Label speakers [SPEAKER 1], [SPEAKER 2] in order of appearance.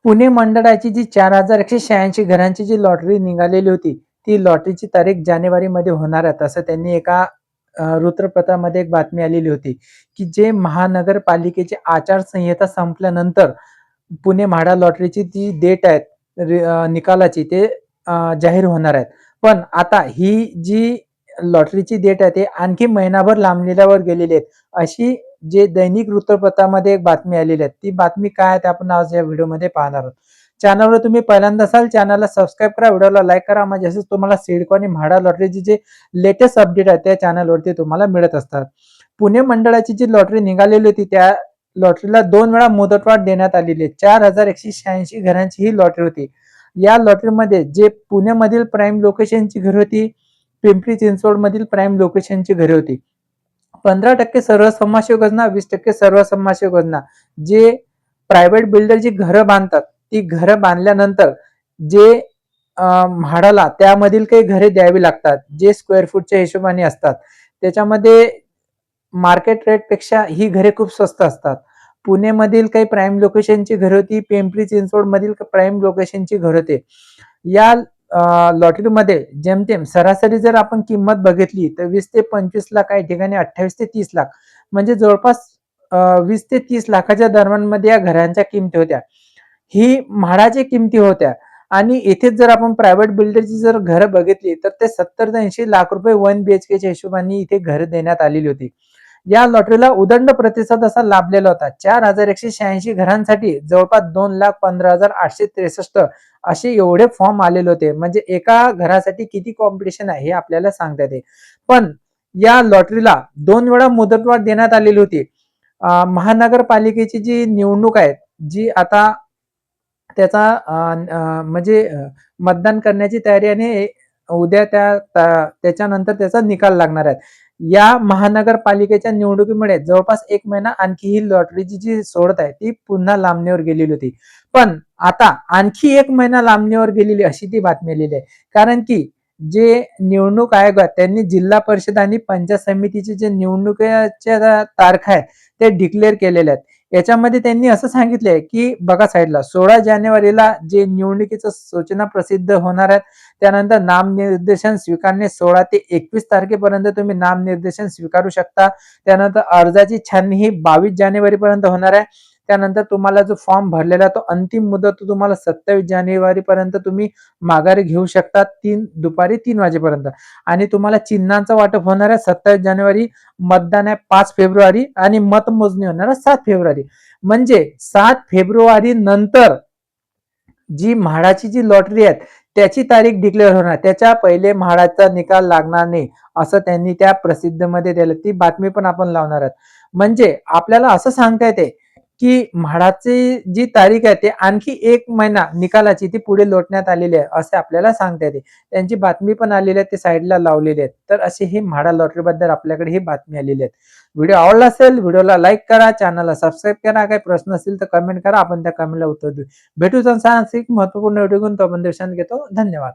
[SPEAKER 1] पुणे मंडळाची जी 4186 घरांची जी लॉटरी निघालेली होती, ती लॉटरीची तारीख जानेवारीमध्ये होणार आहे, असं त्यांनी एका वृत्तपत्रामध्ये एक बातमी आलेली होती, की जे महानगरपालिकेची आचारसंहिता संपल्यानंतर पुणे म्हाडा लॉटरीची जी डेट आहे निकालाची ते जाहीर होणार आहेत. पण आता ही जी लॉटरीची डेट आहे ते आणखी महिनाभर लांबलेल्यावर गेलेली आहे. अशी जे दैनिक वृत्तपत्रामध्ये एक बातमी आलेली आहे. ती बातमी काय आहे ते आपण आज या व्हिडिओमध्ये पाहणार आहोत. चॅनलवर तुम्ही पहिल्यांदा असाल चॅनलला सबस्क्राईब करा, व्हिडिओला लाईक करा, म्हणजे असेच तुम्हाला सिडको आणि म्हाडा लॉटरीचे जे लेटेस्ट अपडेट आहेत त्या चॅनलवरती तुम्हाला मिळत असतात. पुणे मंडळाची जी लॉटरी निघालेली होती त्या लॉटरीला 2 वेळा मुदतवाढ देण्यात आलेली आहे. 4186 घरांची ही लॉटरी होती. या लॉटरीमध्ये जे पुण्यामधील प्राईम लोकेशनची घरे होती, पिंपरी चिंचवडमधील प्राईम लोकेशनची घरे होती. 15% सर्वसमावेशक योजना, 20% सर्वसमावेशक योजना. जे प्रायव्हेट बिल्डर जी घरं बांधतात, ती घरं बांधल्यानंतर जे म्हाडाला त्यामधील काही घरे द्यावी लागतात, जे स्क्वेअर फूटच्या हिशोबाने असतात. त्याच्यामध्ये मार्केट रेटपेक्षा ही घरे खूप स्वस्त असतात. पुणेमधील काही प्राईम लोकेशनची घरे होती, पिंपरी चिंचवडमधील प्राईम लोकेशनची घरे होती. या लॉटरीमध्ये जेमतेम सरासरी जर आपण किंमत बघितली तर 20 ते 25 लाख, काही ठिकाणी 28 ते 30 लाख, म्हणजे जवळपास 20 ते 30 लाखाच्या दरम्यानमध्ये या घरांच्या किमती होत्या. ही म्हाडाच्या किमती होत्या. आणि इथेच जर आपण प्रायव्हेट बिल्डरची जर घरं बघितली तर ते 70 ते 80 लाख रुपये 1 बीएचकेच्या हिशोबाने इथे घरं देण्यात आलेली होती. या लॉटरीला उदंड प्रतिसाद असा लाभलेला होता. 4186 घरांसाठी जवळपास 2,15,863 असे एवढे फॉर्म आलेले होते. म्हणजे एका घरासाठी किती कॉम्पिटिशन आहे हे आपल्याला सांगता येते. पण या लॉटरीला 2 वेळा मुदतवाढ देण्यात आलेली होती. महानगरपालिकेची जी निवडणूक आहे, जी आता त्याचा म्हणजे मतदान करण्याची तयारी आणि उद्या त्याच्यानंतर त्याचा निकाल लागणार आहे. या महानगरपालिकेच्या निवडणुकीमुळे जवळपास 1 महिना आणखी ही लॉटरीची जी सोडत आहे ती पुन्हा लांबणीवर गेलेली होती. पण आता आणखी 1 महिना लांबणीवर गेलेली अशी ती बातमी आलेली आहे. कारण की जे निवडणूक आयोग आहे त्यांनी जिल्हा परिषद आणि पंचायत समितीचे जे निवडणुकीच्या तारखा आहेत ते डिक्लेअर केलेल्या आहेत. याच्यामध्ये त्यांनी असं सांगितलंय की बघा साईडला 16 जानेवारीला जे निवडणुकीचं सूचना प्रसिद्ध होणार आहेत. त्यानंतर नामनिर्देशन स्वीकारणे 16 ते 21 तारखेपर्यंत तुम्ही नामनिर्देशन स्वीकारू शकता. त्यानंतर अर्जाची छाननी ही 22 जानेवारीपर्यंत होणार आहे. त्यानंतर तुम्हाला जो फॉर्म भरलेला तो अंतिम मुदत तुम्हाला 27 जानेवारीपर्यंत तुम्ही माघारी घेऊ शकता, दुपारी 3 वाजेपर्यंत. आणि तुम्हाला चिन्हांचं वाटप होणार आहे 27 जानेवारी, मतदान आहे 5 फेब्रुवारी आणि मतमोजणी होणार आहे 7 फेब्रुवारी. म्हणजे 7 फेब्रुवारी नंतर जी म्हाडाची जी लॉटरी आहे त्याची तारीख डिक्लेअर होणार. त्याच्या पहिले म्हाडाचा निकाल लागणार नाही असं त्यांनी त्या प्रसिद्धीमध्ये दिलं. ती बातमी पण आपण लावणार आहोत. म्हणजे आपल्याला असं सांगता येते की म्हाडाची जी तारीख आहे ते आणखी 1 महिना निकालाची ती पुढे लोटण्यात आलेली आहे असे आपल्याला सांगता येते. त्यांची बातमी पण आलेली आहे, ते साईडला लावलेली आहेत. तर अशी ही म्हाडा लॉटरी बद्दल आपल्याकडे ही बातमी आलेली आहे. व्हिडिओ आवडला असेल व्हिडिओला लाईक करा, चॅनलला सबस्क्राईब करा. काही प्रश्न असतील तर कमेंट करा, आपण त्या कमेंटला उत्तर देऊ. भेटू महत्वपूर्ण व्हिडिओ घेऊन, तोपर्यंत विश्रांती घेतो. धन्यवाद.